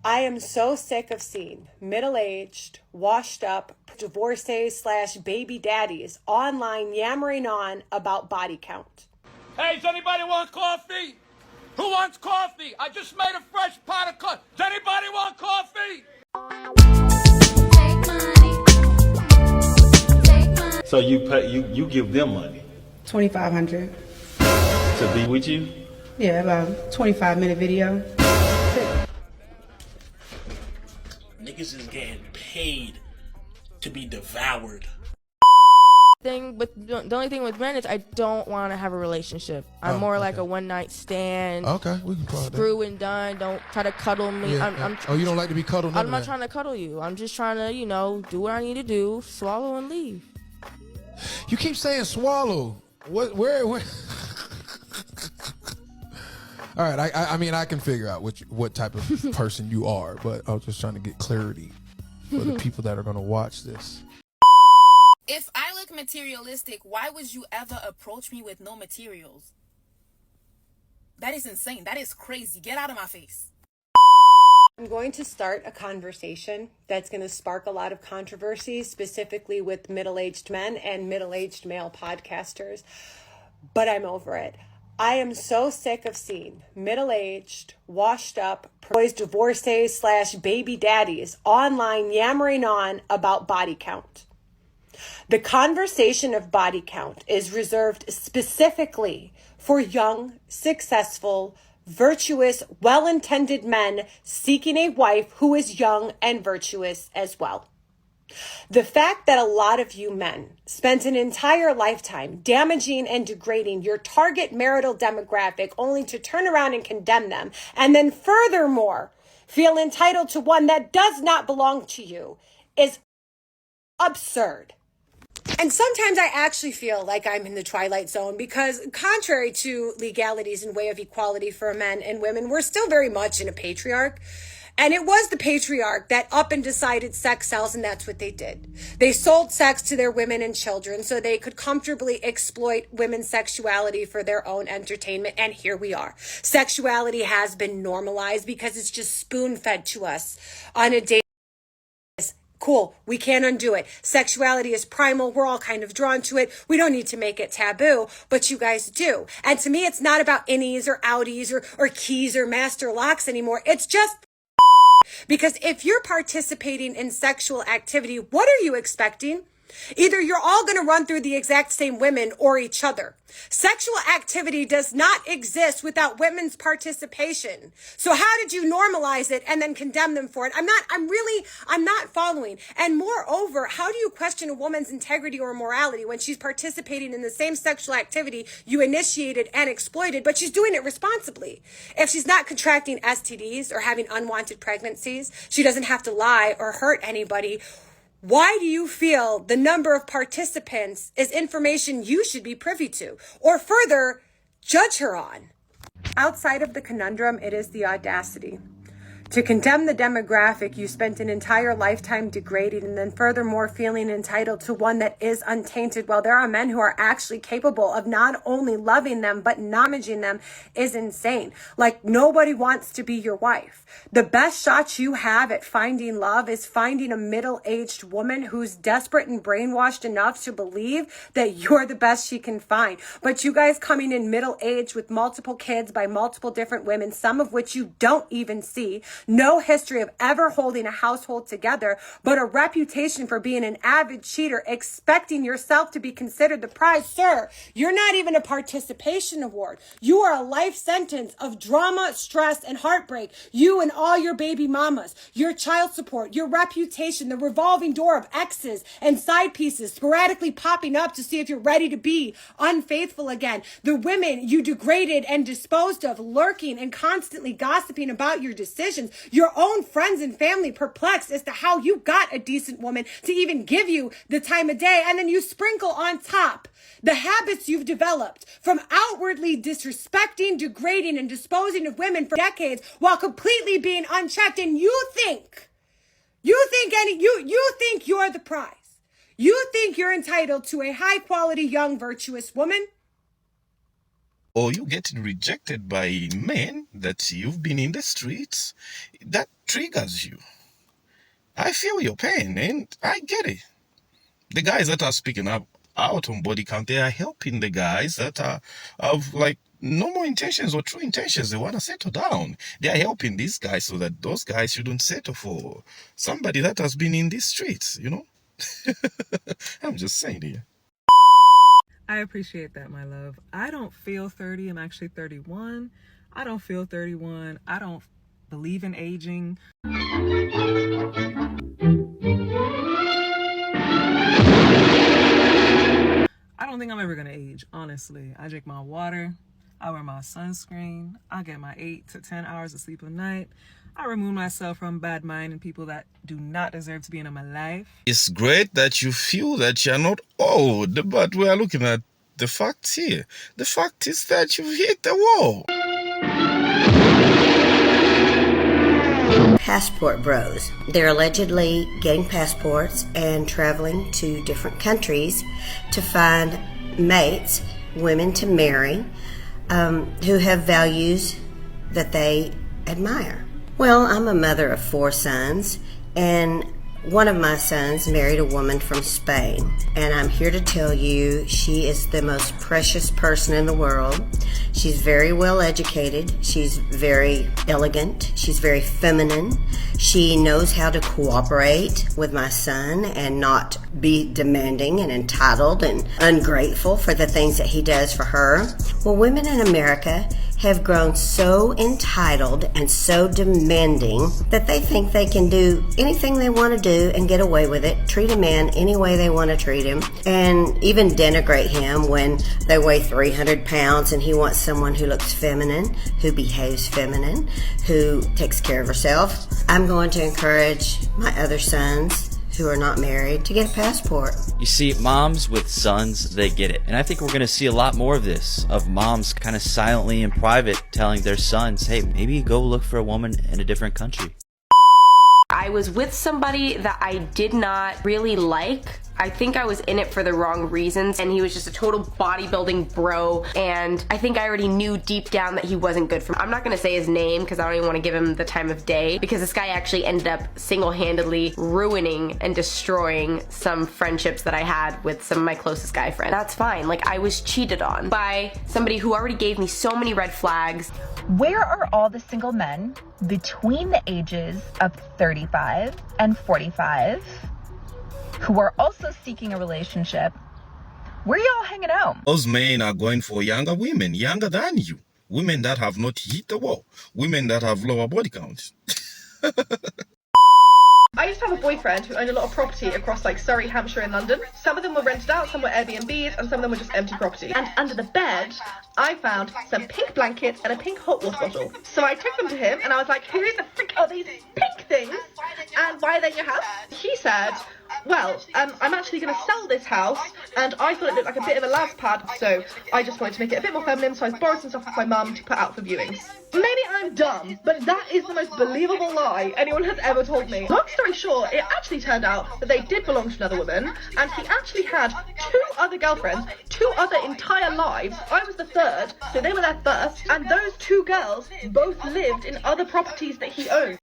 I am so sick of seeing middle-aged, washed up divorcees / baby daddies online yammering on about body count. Hey, does anybody want coffee? Who wants coffee? I just made a fresh pot of coffee. Does anybody want coffee? So you give them money $2,500 to be with you? Yeah, about a 25-minute video. Niggas is getting paid to be devoured. The only thing with men is I don't want to have a relationship. I'm more like a one-night stand. Okay, we can call it that. Screw and done. Don't try to cuddle me. Yeah, oh, you don't like to be cuddled? I'm not trying to cuddle you. I'm just trying to, do what I need to do, swallow and leave. You keep saying swallow. Where? All right, I mean, I can figure out what type of person you are, but I was just trying to get clarity for the people that are going to watch this. If I look materialistic, why would you ever approach me with no materials? That is insane. That is crazy. Get out of my face. I'm going to start a conversation that's going to spark a lot of controversy, specifically with middle-aged men and middle-aged male podcasters, but I'm over it. I am so sick of seeing middle-aged, washed up, divorcees / baby daddies online yammering on about body count. The conversation of body count is reserved specifically for young, successful, virtuous, well-intended men seeking a wife who is young and virtuous as well. The fact that a lot of you men spent an entire lifetime damaging and degrading your target marital demographic only to turn around and condemn them, and then furthermore feel entitled to one that does not belong to you, is absurd. And sometimes I actually feel like I'm in the twilight zone because contrary to legalities and way of equality for men and women, we're still very much in a patriarch. And it was the patriarch that up and decided sex sells, and that's what they did. They sold sex to their women and children so they could comfortably exploit women's sexuality for their own entertainment. And here we are. Sexuality has been normalized because it's just spoon-fed to us on a daily basis. Cool. We can't undo it. Sexuality is primal. We're all kind of drawn to it. We don't need to make it taboo, but you guys do. And to me, it's not about innies or outies or keys or master locks anymore. It's just because if you're participating in sexual activity, what are you expecting? Either you're all going to run through the exact same women or each other. Sexual activity does not exist without women's participation. So how did you normalize it and then condemn them for it? I'm not following. And moreover, how do you question a woman's integrity or morality when she's participating in the same sexual activity you initiated and exploited, but she's doing it responsibly? If she's not contracting STDs or having unwanted pregnancies, she doesn't have to lie or hurt anybody. Why do you feel the number of participants is information you should be privy to, or further, judge her on? Outside of the conundrum, it is the audacity to condemn the demographic you spent an entire lifetime degrading and then furthermore feeling entitled to one that is untainted while there are men who are actually capable of not only loving them but acknowledging them is insane. Like, nobody wants to be your wife. The best shot you have at finding love is finding a middle-aged woman who's desperate and brainwashed enough to believe that you're the best she can find. But you guys coming in middle-aged with multiple kids by multiple different women, some of which you don't even see, no history of ever holding a household together, but a reputation for being an avid cheater, expecting yourself to be considered the prize. Sir, you're not even a participation award. You are a life sentence of drama, stress, and heartbreak. You and all your baby mamas, your child support, your reputation, the revolving door of exes and side pieces sporadically popping up to see if you're ready to be unfaithful again. The women you degraded and disposed of, lurking and constantly gossiping about your decisions. Your own friends and family perplexed as to how you got a decent woman to even give you the time of day. And then you sprinkle on top the habits you've developed from outwardly disrespecting, degrading, and disposing of women for decades while completely being unchecked. And you think you're the prize. You think you're entitled to a high quality, young, virtuous woman? or you getting rejected by men that you've been in the streets, that triggers you. I feel your pain and I get it. The guys that are speaking up out on body count, they are helping the guys that are of like normal intentions or true intentions. They want to settle down. They are helping these guys so that those guys shouldn't settle for somebody that has been in these streets, you know? I'm just saying here. I appreciate that, my love. I don't feel 30. I'm actually 31. I don't feel 31. I don't believe in aging. I don't think I'm ever gonna age, honestly. I drink my water, I wear my sunscreen, I get my 8 to 10 hours of sleep a night. I remove myself from bad mind and people that do not deserve to be in my life. It's great that you feel that you're not old, but we are looking at the facts here. The fact is that you've hit the wall. Passport bros. They're allegedly getting passports and traveling to different countries to find mates, women to marry, who have values that they admire. Well, I'm a mother of 4 sons, and one of my sons married a woman from Spain, and I'm here to tell you she is the most precious person in the world. She's very well educated, she's very elegant, she's very feminine. She knows how to cooperate with my son and not be demanding and entitled and ungrateful for the things that he does for her. Well, women in America have grown so entitled and so demanding that they think they can do anything they want to do and get away with it, treat a man any way they want to treat him, and even denigrate him when they weigh 300 pounds and he wants someone who looks feminine, who behaves feminine, who takes care of herself. I'm going to encourage my other sons who are not married to get a passport. You see, moms with sons, they get it. And I think we're going to see a lot more of this, of moms kind of silently in private telling their sons, hey, maybe go look for a woman in a different country. I was with somebody that I did not really like. I think I was in it for the wrong reasons, and he was just a total bodybuilding bro, and I think I already knew deep down that he wasn't good for me. I'm not gonna say his name because I don't even want to give him the time of day, because this guy actually ended up single-handedly ruining and destroying some friendships that I had with some of my closest guy friends. That's fine. Like, I was cheated on by somebody who already gave me so many red flags. Where are all the single men between the ages of 35 and 45 who are also seeking a relationship? Where are y'all hanging out? Those men are going for younger women, younger than you. Women that have not hit the wall. Women that have lower body counts. I used to have a boyfriend who owned a lot of property across like Surrey, Hampshire and London. Some of them were rented out, some were Airbnbs, and some of them were just empty property. And under the bed, I found some pink blankets and a pink hot water bottle. So I took them to him and I was like, who the frick are these pink things? And why are they in your house? He said, well, I'm actually going to sell this house, and I thought it looked like a bit of a lad's pad, so I just wanted to make it a bit more feminine, so I borrowed some stuff from my mum to put out for viewings. Maybe I'm dumb, but that is the most believable lie anyone has ever told me. Long story short, it actually turned out that they did belong to another woman, and he actually had 2 other girlfriends, 2 other entire lives. I was the 3rd, so they were there first, and those 2 girls both lived in other properties that he owned.